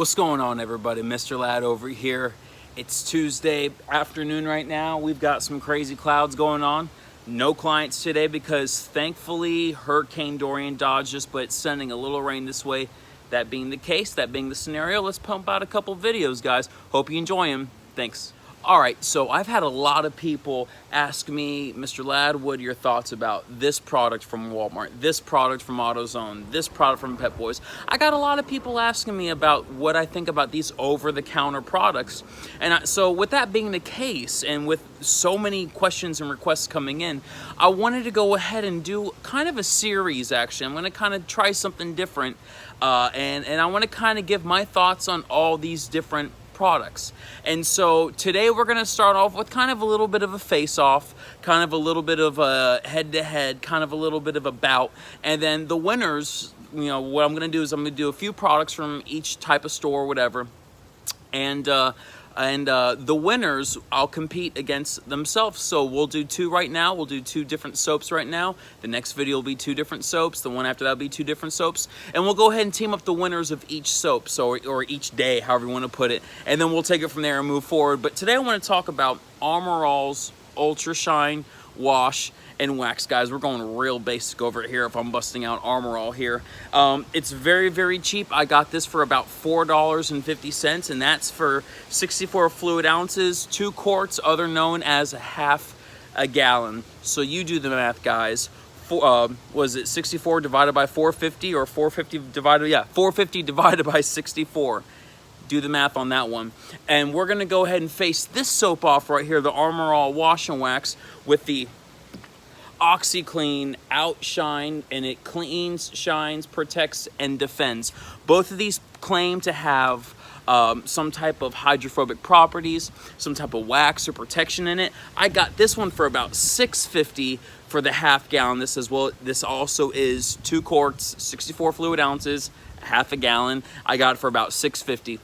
What's going on, everybody? Mr. Ladd over here. It's Tuesday afternoon right now. We've got some crazy clouds going on. No clients today because thankfully Hurricane Dorian dodged us, but it's sending a little rain this way. That being the case, that being the scenario, let's pump out a couple videos, guys. Hope you enjoy them. Thanks. All right, so I've had a lot of people ask me, Mr. Ladd, what are your thoughts about this product from Walmart, this product from AutoZone, this product from Pep Boys? I got a lot of people asking me about what I think about these over-the-counter products. And so with that being the case, and with so many questions and requests coming in, I wanted to go ahead and do kind of a series, actually. I'm going to kind of try something different, and I want to kind of give my thoughts on all these different products. And so today we're going to start off with kind of a little bit of a face-off, kind of a little bit of a head-to-head, kind of a little bit of a bout, and then the winners, you know, what I'm going to do is I'm going to do a few products from each type of store or whatever, and the winners, I'll compete against themselves. So we'll do two right now. We'll do two different soaps right now. The next video will be two different soaps. The one after that will be two different soaps. And we'll go ahead and team up the winners of each soap, so, or each day, however you want to put it. And then we'll take it from there and move forward. But today I want to talk about Armor All's Ultra Shine Wash and Wax. Guys, we're going real basic over here if I'm busting out Armor All here. It's very, very cheap. I got this for about $4.50, and that's for 64 fluid ounces, 2 quarts, other known as half a gallon. So you do the math, guys. Was it 64 divided by 450 or 450 divided, yeah, 450 divided by 64. Do the math on that one. And we're gonna go ahead and face this soap off right here, the Armor All Wash and Wax, with the OxiClean Outshine, and it cleans, shines, protects, and defends. Both of these claim to have some type of hydrophobic properties, some type of wax or protection in it. I got this one for about $6.50 for the half gallon. This as well. This also is 2 quarts, 64 fluid ounces, half a gallon. I got it for about $6.50.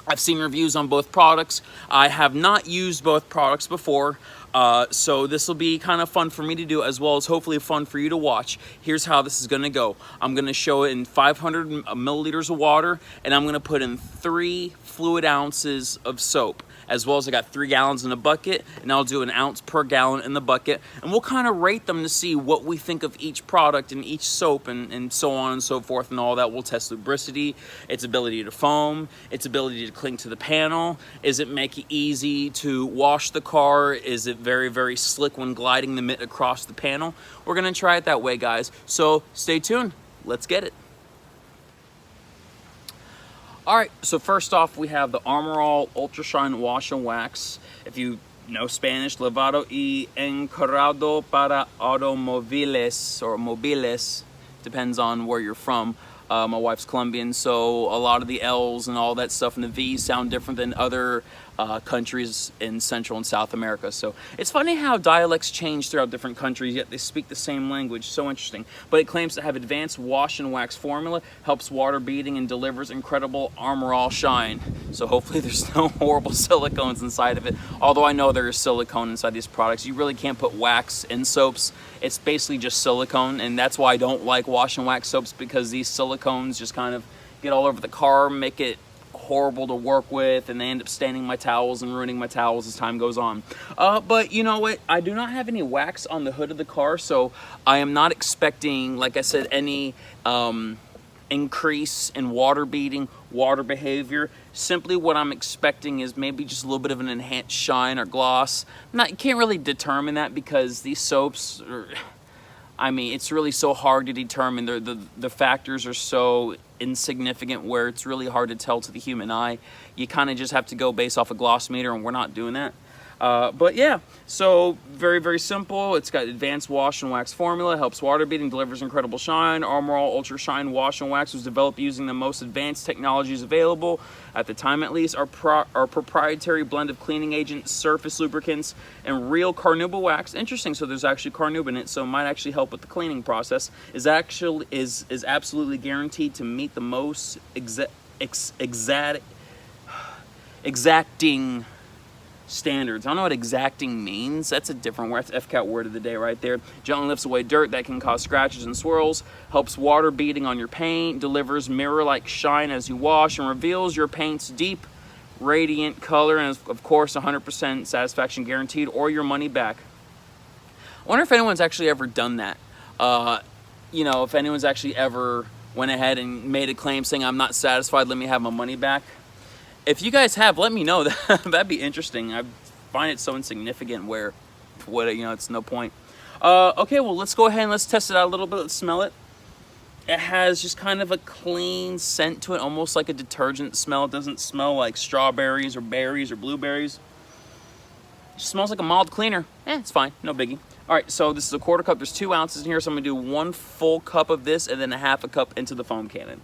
I've seen reviews on both products. I have not used both products before, so this will be kind of fun for me to do, as well as hopefully fun for you to watch. Here's how this is going to go. I'm going to show it in 500 milliliters of water, and I'm going to put in 3 fluid ounces of soap. As well as I got 3 gallons in a bucket, and I'll do 1 ounce per gallon in the bucket. And we'll kind of rate them to see what we think of each product and each soap, and so on and so forth and all that. We'll test lubricity, its ability to foam, its ability to cling to the panel. Is it make it easy to wash the car? Is it very, very slick when gliding the mitt across the panel? We're gonna try it that way, guys. So stay tuned, let's get it. All right, so first off, we have the Armor All Ultra Shine Wash and Wax. If you know Spanish, lavado y encerado para automóviles, or mobiles, depends on where you're from. My wife's Colombian, so a lot of the L's and all that stuff and the V's sound different than other countries in Central and South America. So it's funny how dialects change throughout different countries, yet they speak the same language. So interesting. But it claims to have advanced wash and wax formula, helps water beading, and delivers incredible Armor All shine. So hopefully there's no horrible silicones inside of it. Although I know there is silicone inside these products. You really can't put wax in soaps. It's basically just silicone, and that's why I don't like wash and wax soaps, because these silicones just kind of get all over the car, make it horrible to work with, and they end up staining my towels and ruining my towels as time goes on. But you know what? I do not have any wax on the hood of the car, so I am not expecting, like I said, any increase in water beading, water behavior. Simply what I'm expecting is maybe just a little bit of an enhanced shine or gloss. Can't really determine that, because these soaps are, I mean, it's really so hard to determine. The factors are so insignificant where it's really hard to tell to the human eye. You kind of just have to go based off a gloss meter, and we're not doing that. But yeah, so very, very simple. It's got advanced wash and wax formula, helps water bead and delivers incredible shine. Armor All Ultra Shine Wash and Wax was developed using the most advanced technologies available at the time, at least. Our proprietary blend of cleaning agents, surface lubricants, and real carnauba wax. Interesting. So there's actually carnauba in it, so it might actually help with the cleaning process. Is absolutely guaranteed to meet the most exacting standards. I don't know what exacting means. That's a different word. That's FCAT word of the day right there. Gently lifts away dirt that can cause scratches and swirls, helps water beading on your paint, delivers mirror-like shine as you wash, and reveals your paint's deep, radiant color, and of course 100% satisfaction guaranteed or your money back. I wonder if anyone's actually ever done that. You know, if anyone's actually ever went ahead and made a claim saying, I'm not satisfied, let me have my money back. If you guys have, let me know. That'd be interesting. I find it so insignificant where, you know, it's no point. Okay, well, let's go ahead and let's test it out a little bit. Let's smell it. It has just kind of a clean scent to it, almost like a detergent smell. It doesn't smell like strawberries or berries or blueberries. It just smells like a mild cleaner. It's fine, no biggie. All right, so this is a quarter cup. There's 2 ounces in here, so I'm gonna do 1 full cup of this and then 1/2 cup into the foam cannon.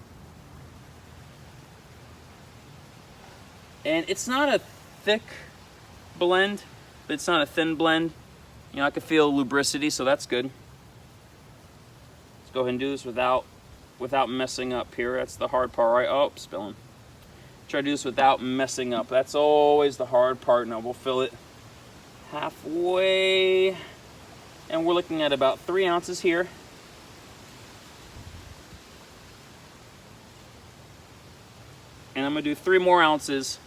And it's not a thick blend, but it's not a thin blend. You know, I can feel lubricity, so that's good. Let's go ahead and do this without messing up here. That's the hard part, right? Oh, spilling. Try to do this without messing up. That's always the hard part. Now we'll fill it halfway. And we're looking at about 3 ounces here. And I'm gonna do 3 more ounces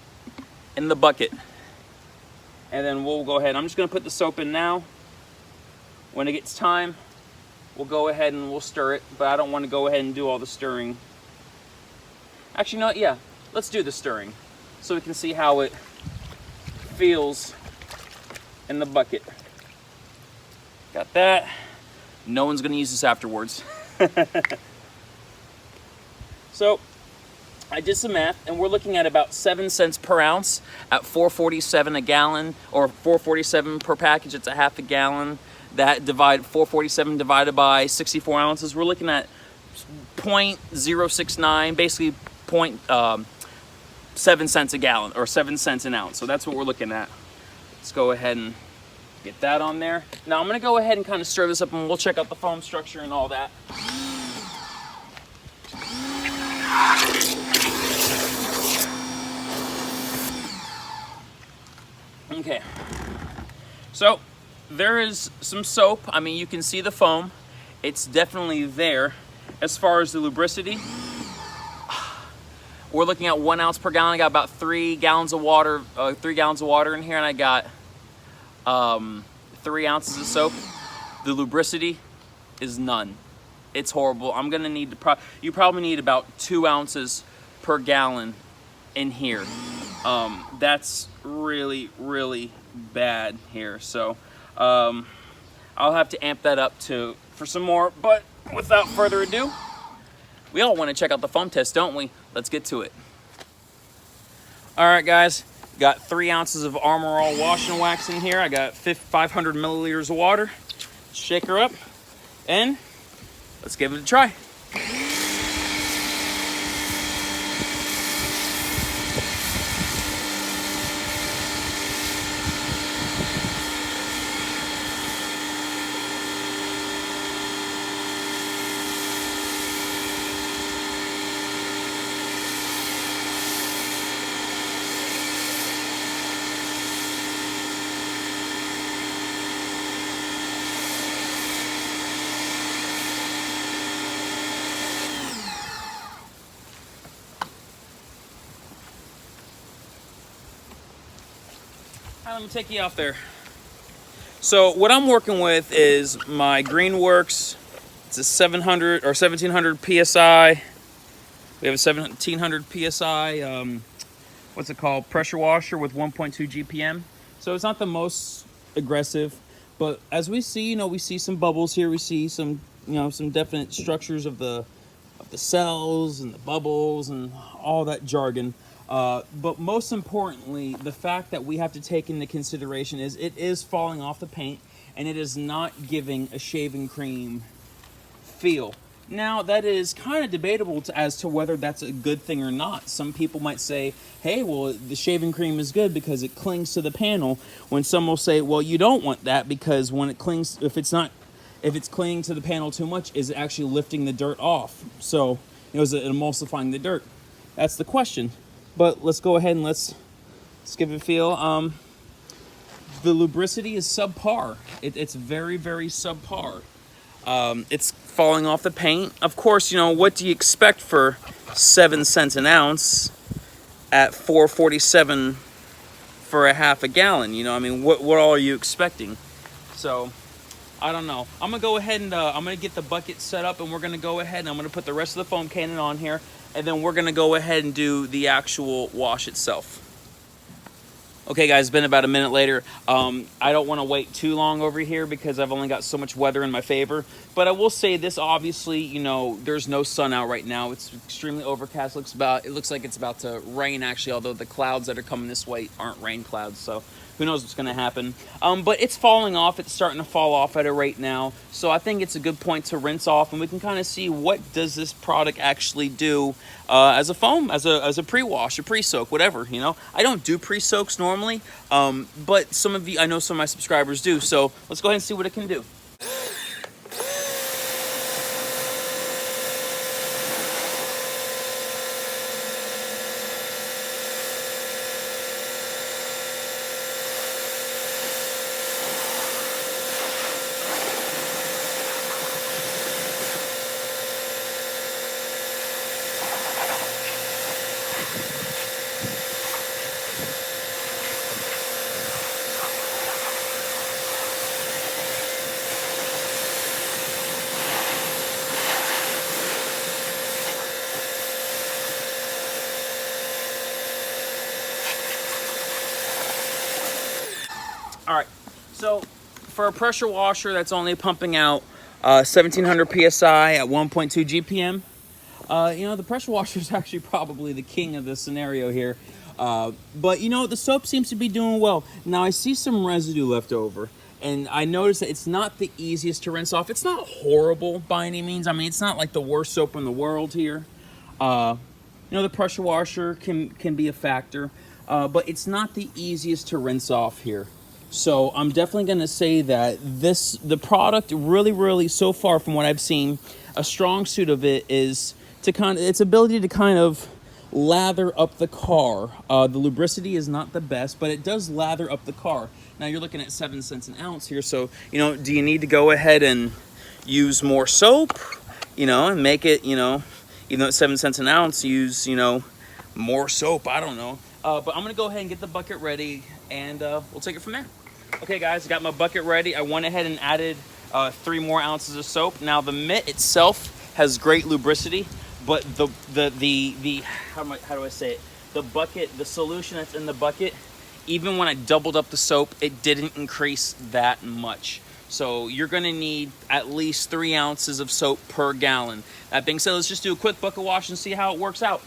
in the bucket. And then we'll go ahead. I'm just gonna put the soap in now. When it gets time, we'll go ahead and we'll stir it, but I don't want to go ahead and do all the stirring. Actually, no, yeah, let's do the stirring so we can see how it feels in the bucket. Got that. No one's gonna use this afterwards. So, I did some math, and we're looking at about 7 cents per ounce at $4.47 a gallon, or $4.47 per package. It's a 1/2 gallon. That 447 divided by 64 ounces. We're looking at 0.069, basically 0.7 cents a gallon, or 7 cents an ounce. So that's what we're looking at. Let's go ahead and get that on there. Now I'm gonna go ahead and kind of stir this up, and we'll check out the foam structure and all that. Okay, so there is some soap. I mean, you can see the foam. It's definitely there. As far as the lubricity, we're looking at 1 ounce per gallon. I got about 3 gallons of water, 3 gallons of water in here, and I got 3 ounces of soap. The lubricity is none. It's horrible. I'm gonna need to you probably need about 2 ounces per gallon in here. That's really, really bad here. So I'll have to amp that up for some more. But without further ado, we all want to check out the foam test, don't we? Let's get to it. All right, guys. Got 3 ounces of Armor All Wash and Wax in here. I got 500 milliliters of water. Shake her up, and let's give it a try. Let me take you off there. So what I'm working with is my Greenworks. It's a 700 or 1700 PSI. We have a 1700 PSI, what's it called? Pressure washer with 1.2 GPM. So it's not the most aggressive, but as we see, we see some bubbles here. We see some, some definite structures of the cells and the bubbles and all that jargon. But most importantly, the fact that we have to take into consideration is it is falling off the paint, and it is not giving a shaving cream feel. Now, that is kind of debatable as to whether that's a good thing or not. Some people might say, hey, well, the shaving cream is good because it clings to the panel, when some will say, well, you don't want that because when it clings, if it's clinging to the panel too much, is it actually lifting the dirt off? So, is it emulsifying the dirt? That's the question. But let's go ahead and let's give it a feel. the lubricity is subpar. It's very, very subpar. It's falling off the paint. Of course, you know, what do you expect for 7 cents an ounce at $4.47 for a half a gallon? You know, I mean, what all are you expecting? So, I don't know. I'm gonna go ahead and I'm gonna get the bucket set up, and we're gonna go ahead and I'm gonna put the rest of the foam cannon on here, and then we're gonna go ahead and do the actual wash itself. Okay guys, it's been about a minute later. I don't want to wait too long over here because I've only got so much weather in my favor. But I will say this, obviously, you know, there's no sun out right now. It's extremely overcast. It looks like it's about to rain actually, although the clouds that are coming this way aren't rain clouds. So who knows what's going to happen. But it's falling off. It's starting to fall off at a rate now. So I think it's a good point to rinse off, and we can kind of see what does this product actually do as a foam, as a pre-wash, a pre-soak, whatever, you know. I don't do pre-soaks normally, but I know some of my subscribers do. So let's go ahead and see what it can do. All right, so for a pressure washer that's only pumping out 1700 psi at 1.2 GPM, you know, the pressure washer is actually probably the king of this scenario here. But you know, the soap seems to be doing well. Now I see some residue left over, and I noticed that it's not the easiest to rinse off. It's not horrible by any means. I mean, it's not like the worst soap in the world here. You know, the pressure washer can be a factor, but it's not the easiest to rinse off here. So I'm definitely going to say that the product really, so far from what I've seen, a strong suit of it is its ability to kind of lather up the car. The lubricity is not the best, but it does lather up the car. Now you're looking at 7 cents an ounce here. So, you know, do you need to go ahead and use more soap, you know, and make it, you know, even though it's 7 cents an ounce, use, you know, more soap? I don't know. But I'm going to go ahead and get the bucket ready, and we'll take it from there. Okay guys, I got my bucket ready. I went ahead and added 3 more ounces of soap. Now the mitt itself has great lubricity, but the how do I say it? The bucket, the solution that's in the bucket, even when I doubled up the soap, it didn't increase that much. So you're gonna need at least 3 ounces of soap per gallon. That being said, let's just do a quick bucket wash and see how it works out.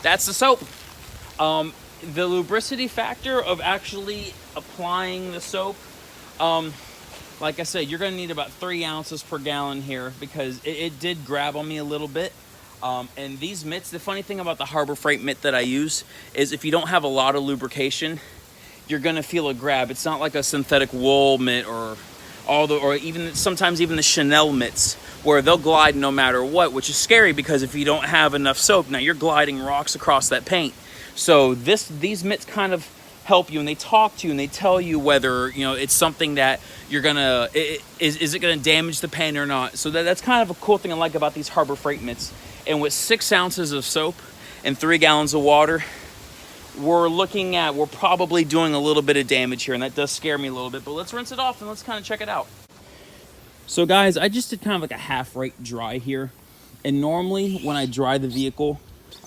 That's the soap. The lubricity factor of actually applying the soap, like I said, you're going to need about 3 ounces per gallon here, because it did grab on me a little bit. And these mitts, the funny thing about the Harbor Freight mitt that I use is if you don't have a lot of lubrication, you're going to feel a grab. It's not like a synthetic wool mitt or even sometimes even the Chanel mitts, where they'll glide no matter what, which is scary because if you don't have enough soap, now you're gliding rocks across that paint. So these mitts kind of help you, and they talk to you, and they tell you whether, you know, it's something that you're gonna, is it gonna damage the paint or not. So that's kind of a cool thing I like about these Harbor Freight mitts. And with 6 ounces of soap and 3 gallons of water, we're probably doing a little bit of damage here, and that does scare me a little bit. But let's rinse it off and let's kind of check it out. So guys, I just did kind of like a half rate dry here, and normally when I dry the vehicle,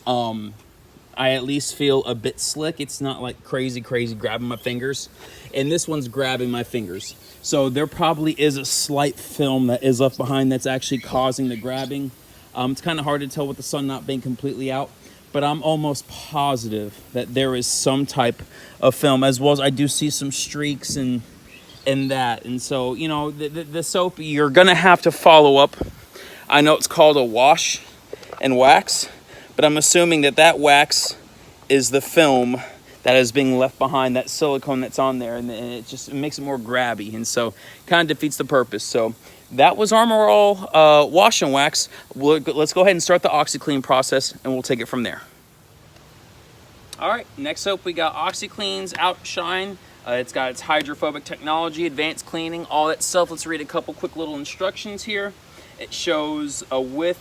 I at least feel a bit slick. It's not like crazy grabbing my fingers, and this one's grabbing my fingers. So there probably is a slight film that is left behind that's actually causing the grabbing. It's kind of hard to tell with the sun not being completely out, but I'm almost positive that there is some type of film, as well as I do see some streaks and that. And so, you know, the soap, you're gonna have to follow up. I know it's called a wash and wax, but I'm assuming that wax is the film that is being left behind, that silicone that's on there, and it makes it more grabby, and so kind of defeats the purpose. So that was Armor All wash and wax. Let's go ahead and start the OxiClean process, and we'll take it from there. All right, next up we got OxiClean's Outshine. It's got its hydrophobic technology, advanced cleaning, all that stuff. Let's read a couple quick little instructions here. It shows with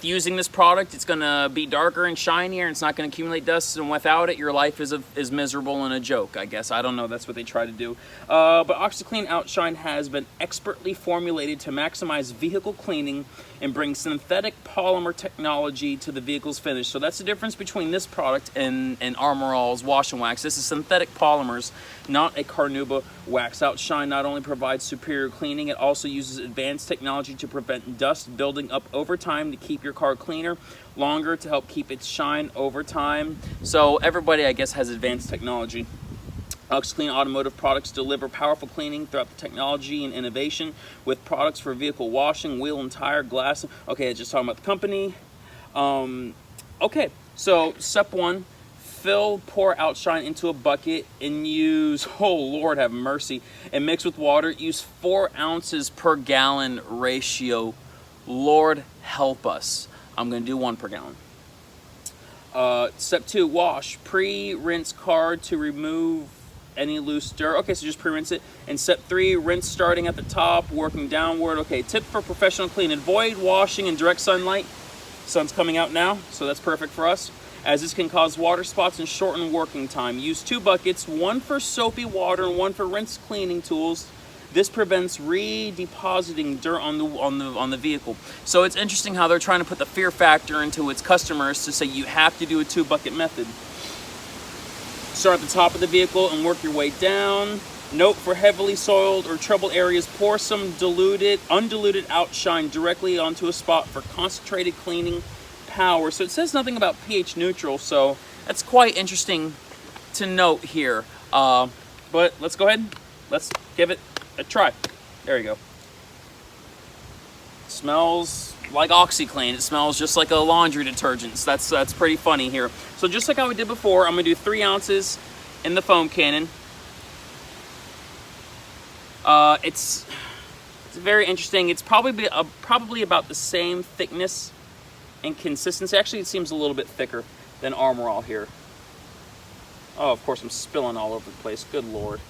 using this product, it's going to be darker and shinier, and it's not going to accumulate dust, and without it, your life is miserable and a joke, I guess. I don't know, that's what they try to do. But OxiClean Outshine has been expertly formulated to maximize vehicle cleaning and bring synthetic polymer technology to the vehicle's finish. So that's the difference between this product and Armor All's wash and wax. This is synthetic polymers, not a carnauba wax. Outshine not only provides superior cleaning, it also uses advanced technology to prevent dust building up over time to keep your car cleaner longer, to help keep its shine over time. So everybody, I guess, has advanced technology. OxiClean automotive products deliver powerful cleaning throughout the technology and innovation with products for vehicle washing, wheel and tire, glass. Okay, just talking about the company. Okay, so step one, pour Outshine into a bucket and use, oh Lord have mercy, and mix with water. Use 4 ounces per gallon ratio. Lord help us. I'm gonna do 1 per gallon. Step 2, wash. Pre-rinse car to remove any loose dirt. Okay, so just pre-rinse it. And step 3, rinse starting at the top, working downward. Okay, tip for professional clean. Avoid washing in direct sunlight. Sun's coming out now, so that's perfect for us, as this can cause water spots and shorten working time. Use 2 buckets, 1 for soapy water and 1 for rinse cleaning tools. This prevents redepositing dirt on the vehicle. So it's interesting how they're trying to put the fear factor into its customers to say you have to do a 2-bucket method. Start at the top of the vehicle and work your way down. Note, for heavily soiled or troubled areas, pour some undiluted Outshine directly onto a spot for concentrated cleaning power. So it says nothing about pH neutral, so that's quite interesting to note here. But let's go ahead, let's give it a try. There you go. Smells like OxiClean. It smells just like a laundry detergent. So that's pretty funny here. So just like how we did before, I'm gonna do 3 ounces in the foam cannon. It's very interesting. It's probably about the same thickness and consistency. Actually, it seems a little bit thicker than Armor All here. Oh, of course, I'm spilling all over the place. Good Lord.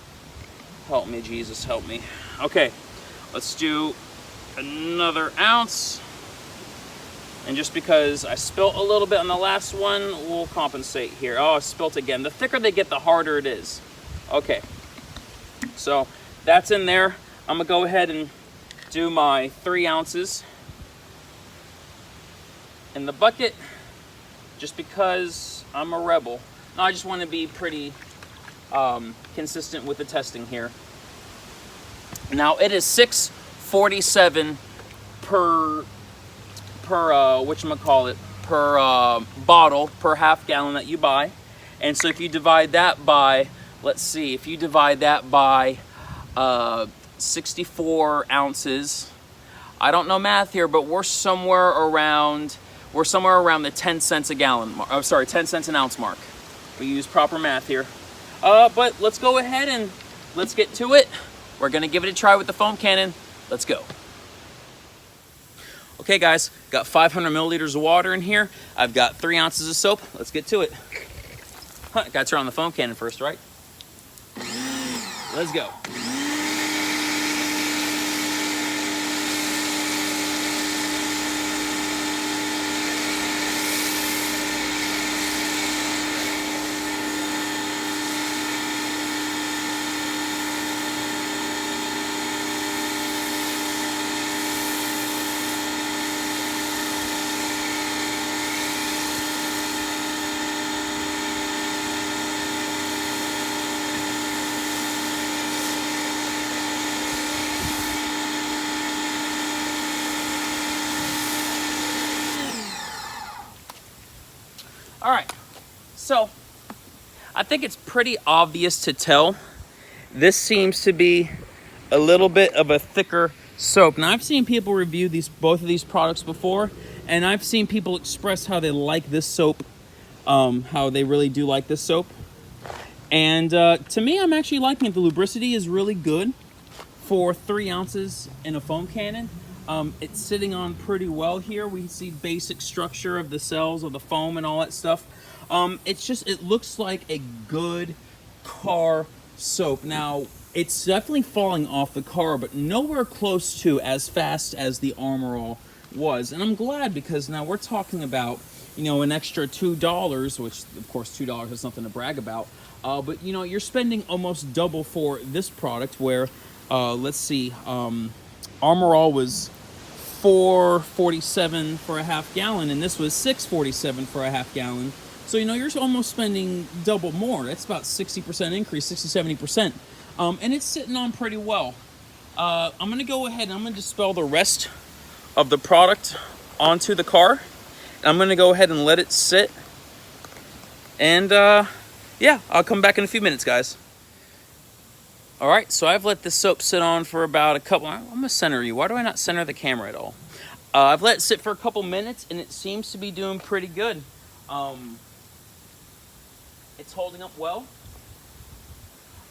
Help me, Jesus, help me. Okay, let's do another ounce. And just because I spilt a little bit on the last one, we'll compensate here. Oh, I spilt again. The thicker they get, the harder it is. Okay, so that's in there. I'm gonna go ahead and do my 3 ounces in the bucket, just because I'm a rebel. No, I just want to be pretty consistent with the testing here. Now it is $6.47 per bottle, per half gallon that you buy. And so if you divide that by, let's see, if you divide that by 64 ounces, I don't know math here, but we're somewhere around the 10 cents a gallon, 10 cents an ounce mark. We use proper math here. But let's go ahead and let's get to it. We're gonna give it a try with the foam cannon. Let's go. Okay guys, got 500 milliliters of water in here. I've got 3 ounces of soap. Let's get to it. Gotta turn on the foam cannon first, right? Let's go. All right, so I think it's pretty obvious to tell. This seems to be a little bit of a thicker soap. Now, I've seen people review both of these products before, and I've seen people express how they like this soap, how they really do like this soap. And to me, I'm actually liking it. The lubricity is really good for 3 ounces in a foam cannon. It's sitting on pretty well here. We see basic structure of the cells of the foam and all that stuff. It looks like a good car soap. Now, it's definitely falling off the car, but nowhere close to as fast as the Armor All was. And I'm glad, because now we're talking about, an extra $2, which of course $2 is nothing to brag about. But you're spending almost double for this product, where let's see, Armor All was $4.47 for a half gallon, and this was $6.47 for a half gallon. So you're almost spending double more. That's about 60% increase, 60-70%, and it's sitting on pretty well. I'm gonna go ahead and I'm gonna dispel the rest of the product onto the car. I'm gonna go ahead and let it sit, and yeah, I'll come back in a few minutes, guys. All right, so I've let this soap sit on for about I'm gonna center you. Why do I not center the camera at all? I've let it sit for a couple minutes, and it seems to be doing pretty good. It's holding up well.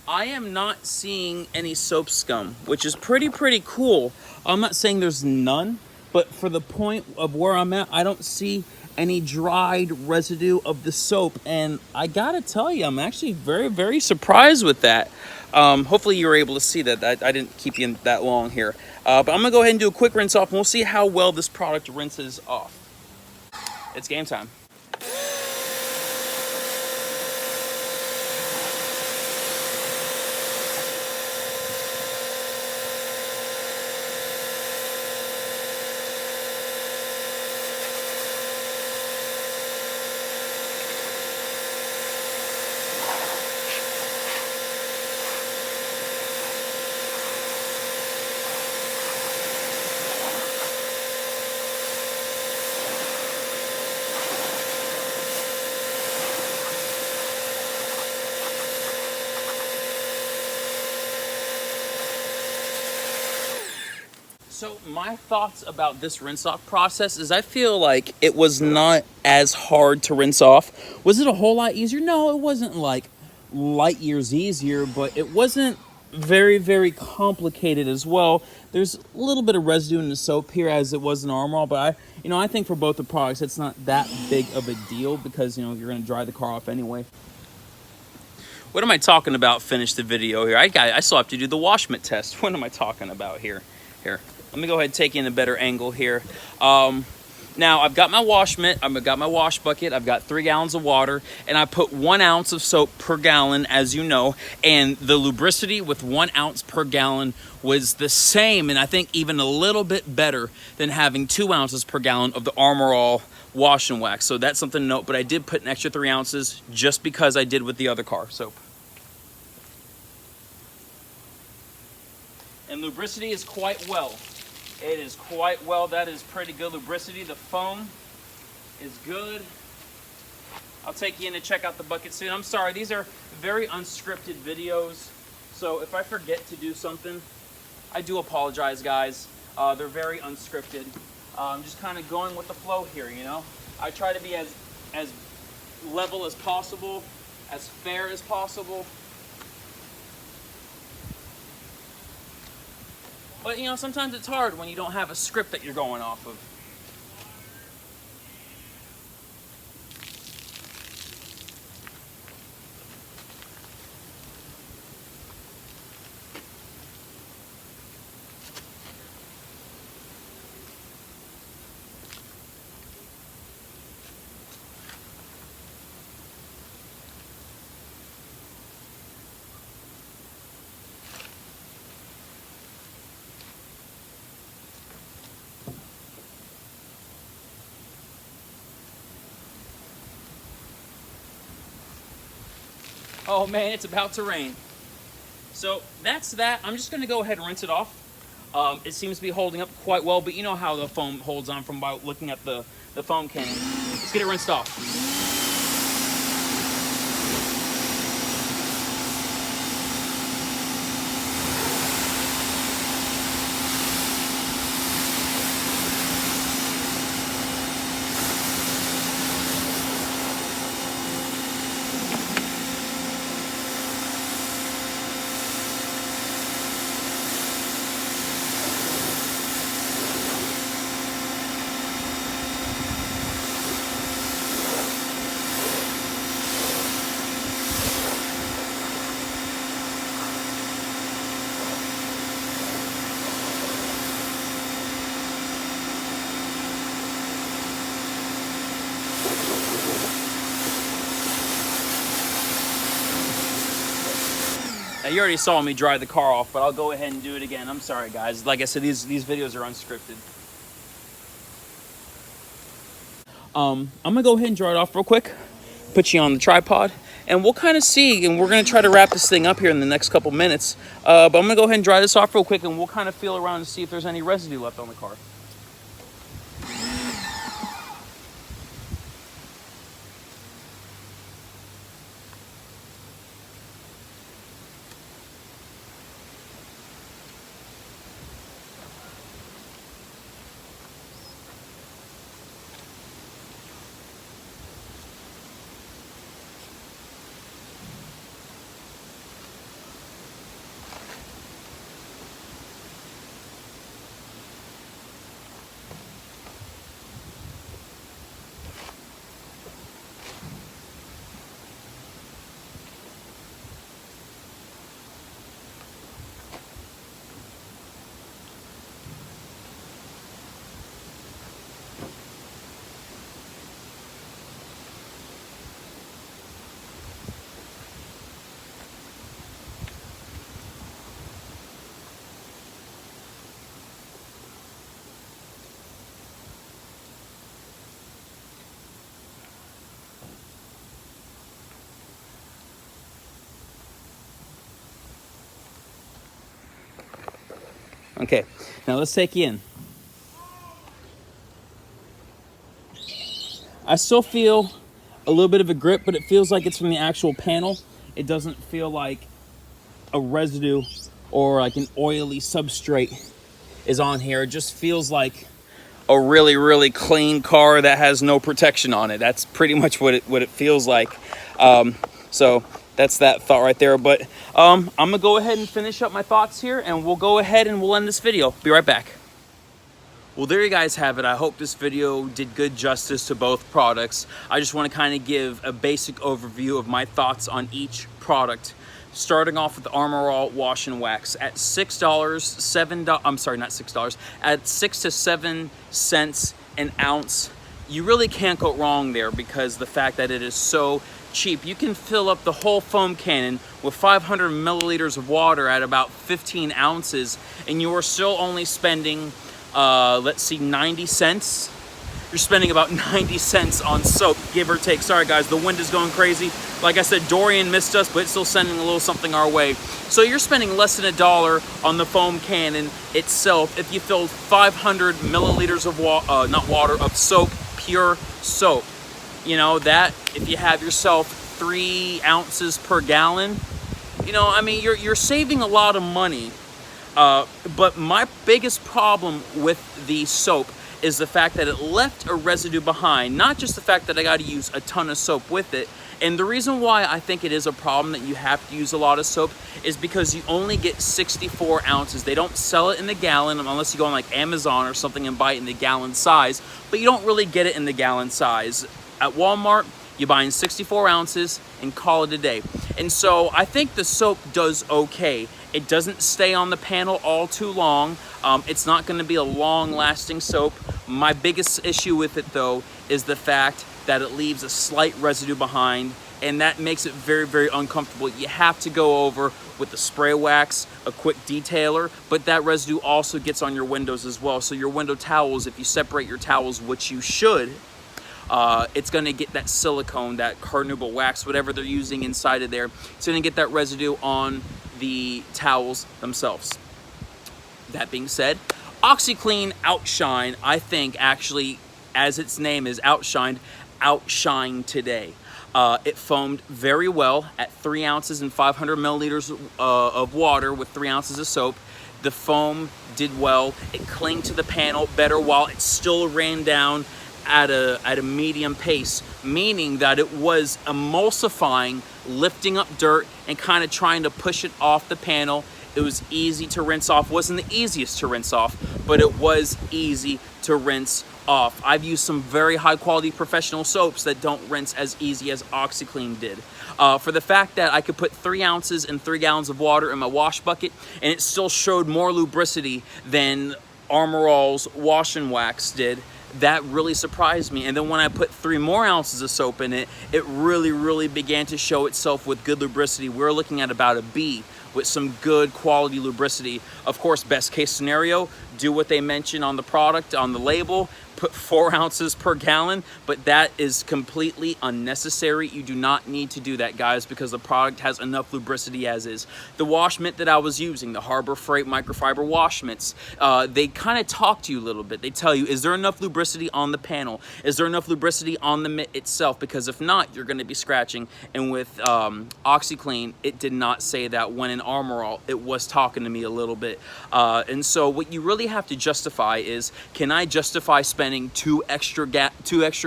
I am not seeing any soap scum, which is pretty cool. I'm not saying there's none, but for the point of where I'm at, I don't see any dried residue of the soap, and I gotta tell you, I'm actually very surprised with that. Hopefully you were able to see that. I didn't keep you that long here, but I'm gonna go ahead and do a quick rinse off, and we'll see how well this product rinses off. It's game time. So my thoughts about this rinse off process is I feel like it was not as hard to rinse off. Was it a whole lot easier? No, it wasn't like light years easier, but it wasn't very complicated as well. There's a little bit of residue in the soap here, as it was in Armor All, but I think for both the products it's not that big of a deal, because you're going to dry the car off anyway. What am I talking about? Finish the video here. I still have to do the washment test. What am I talking about here? Here, let me go ahead and take in a better angle here. Now I've got my washment, I've got my wash bucket, I've got 3 gallons of water, and I put 1 ounce of soap per gallon, as you know, and the lubricity with 1 ounce per gallon was the same, and I think even a little bit better than having 2 ounces per gallon of the Armor All wash and wax. So that's something to note, but I did put an extra 3 ounces just because I did with the other car soap. And lubricity is quite well. It is quite well. That is pretty good lubricity. The foam is good. I'll take you in to check out the bucket soon. I'm sorry, these are very unscripted videos, so if I forget to do something, I do apologize, guys. They're very unscripted. I'm just kind of going with the flow here, I try to be as level as possible, as fair as possible. But, sometimes it's hard when you don't have a script that you're going off of. Oh man, it's about to rain. So that's that. I'm just going to go ahead and rinse it off. It seems to be holding up quite well, but you know how the foam holds on from by looking at the foam can. Let's get it rinsed off. Now, you already saw me dry the car off, but I'll go ahead and do it again. I'm sorry, guys. Like I said, these videos are unscripted. I'm gonna go ahead and dry it off real quick, put you on the tripod, and we'll kind of see, and we're gonna try to wrap this thing up here in the next couple minutes. But I'm gonna go ahead and dry this off real quick, and we'll kind of feel around and see if there's any residue left on the car. Okay, now let's take you in. I still feel a little bit of a grip, but it feels like it's from the actual panel. It doesn't feel like a residue or like an oily substrate is on here. It just feels like a really, really clean car that has no protection on it. That's pretty much what it feels like. So that's that thought right there. But I'm gonna go ahead and finish up my thoughts here, and we'll go ahead and we'll end this video. Be right back. Well, there you guys have it. I hope this video did good justice to both products. I just want to kind of give a basic overview of my thoughts on each product. Starting off with the Armor All Wash and Wax at $6, I'm sorry, not $6, at 6 to 7 cents an ounce. You really can't go wrong there because the fact that it is so cheap. You can fill up the whole foam cannon with 500 milliliters of water at about 15 ounces, and you are still only spending, let's see, 90 cents. You're spending about 90 cents on soap, give or take. Sorry guys, the wind is going crazy. Like I said, Dorian missed us, but it's still sending a little something our way. So you're spending less than $1 on the foam cannon itself if you filled 500 milliliters of of soap, pure soap. You know, that, if you have yourself 3 ounces per gallon, you know, I mean, you're saving a lot of money. But my biggest problem with the soap is the fact that it left a residue behind, not just the fact that I got to use a ton of soap with it. And the reason why I think it is a problem that you have to use a lot of soap is because you only get 64 ounces. They don't sell it in the gallon unless you go on like Amazon or something and buy it in the gallon size, but you don't really get it in the gallon size. At Walmart, you buy in 64 ounces and call it a day. And so I think the soap does okay. It doesn't stay on the panel all too long. It's not going to be a long-lasting soap. My biggest issue with it, though, is the fact that it leaves a slight residue behind, and that makes it very, very uncomfortable. You have to go over with the spray wax, a quick detailer, but that residue also gets on your windows as well. So your window towels, if you separate your towels, which you should, it's going to get that silicone, that carnauba wax, whatever they're using inside of there. It's going to get that residue on the towels themselves. That being said, OxiClean Outshine, I think, actually, as its name is, outshined today. It foamed very well at 3 ounces and 500 milliliters of water with 3 ounces of soap. The foam did well. It clinged to the panel better while it still ran down at a medium pace, meaning that it was emulsifying, lifting up dirt and kind of trying to push it off the panel. It was easy to rinse off. Wasn't the easiest to rinse off, but it was easy to rinse off. I've used some very high quality professional soaps that don't rinse as easy as OxiClean did. For the fact that I could put 3 ounces and 3 gallons of water in my wash bucket and it still showed more lubricity than Armor All's Wash and Wax did, that really surprised me. And then when I put 3 more ounces of soap in it, it really, really began to show itself with good lubricity. We're looking at about a B with some good quality lubricity. Of course, best case scenario, do what they mention on the product, on the label, put 4 ounces per gallon, but that is completely unnecessary. You do not need to do that, guys, because the product has enough lubricity as is. The wash mitt that I was using, the Harbor Freight microfiber wash mitts, they kind of talk to you a little bit. They tell you, is there enough lubricity on the panel? Is there enough lubricity on the mitt itself? Because if not, you're going to be scratching. And with OxiClean, it did not say that. When in Armor All, it was talking to me a little bit. And so what you really have to justify is, can I justify spending two extra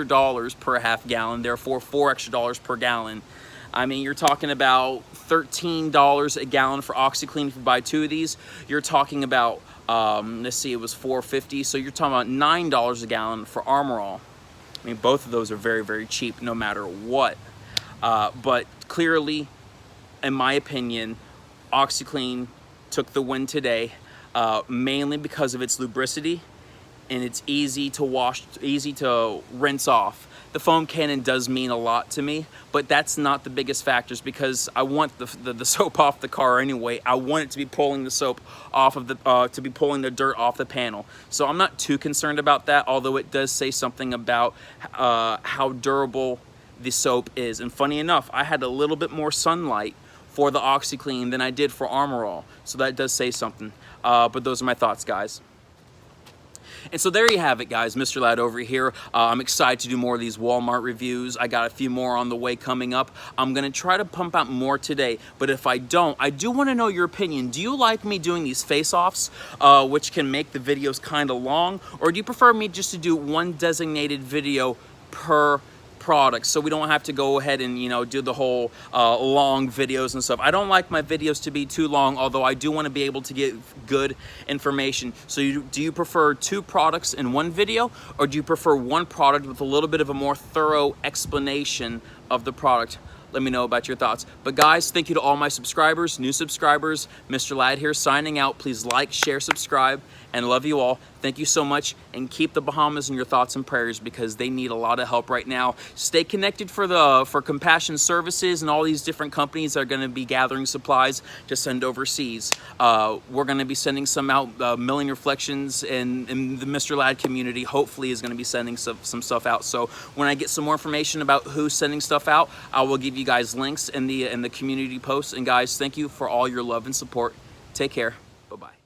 dollars per half gallon, therefore $4 extra per gallon? I mean, you're talking about $13 a gallon for OxiClean if you buy 2 of these. You're talking about let's see, it was $4.50, so you're talking about $9 a gallon for Armor All. I mean, both of those are very, very cheap no matter what. But clearly, in my opinion, OxiClean took the win today, mainly because of its lubricity, and it's easy to wash, easy to rinse off. The foam cannon does mean a lot to me, but that's not the biggest factors, because I want the soap off the car anyway. I want it to be pulling the soap off of the, to be pulling the dirt off the panel. So I'm not too concerned about that, although it does say something about how durable the soap is. And funny enough, I had a little bit more sunlight for the OxiClean than I did for Armor All. So that does say something. But those are my thoughts, guys. And so there you have it, guys. Mr. Lad over here. I'm excited to do more of these Walmart reviews. I got a few more on the way coming up. I'm going to try to pump out more today, but if I don't, I do want to know your opinion. Do you like me doing these face-offs, which can make the videos kind of long, or do you prefer me just to do one designated video per product, so we don't have to go ahead and, you know, do the whole long videos and stuff? I don't like my videos to be too long, although I do want to be able to get good information. So do you prefer 2 products in one video, or do you prefer one product with a little bit of a more thorough explanation of the product? Let me know about your thoughts. But guys, thank you to all my subscribers, new subscribers. Mr. Lad here signing out. Please like, share, subscribe, and love you all. Thank you so much, and keep the Bahamas in your thoughts and prayers, because they need a lot of help right now. Stay connected for Compassion Services and all these different companies that are going to be gathering supplies to send overseas. We're going to be sending some out. Milling Reflections and the Mr. Lad community hopefully is going to be sending some stuff out. So when I get some more information about who's sending stuff out, I will give you guys links in the community posts. And guys, thank you for all your love and support. Take care. Bye-bye.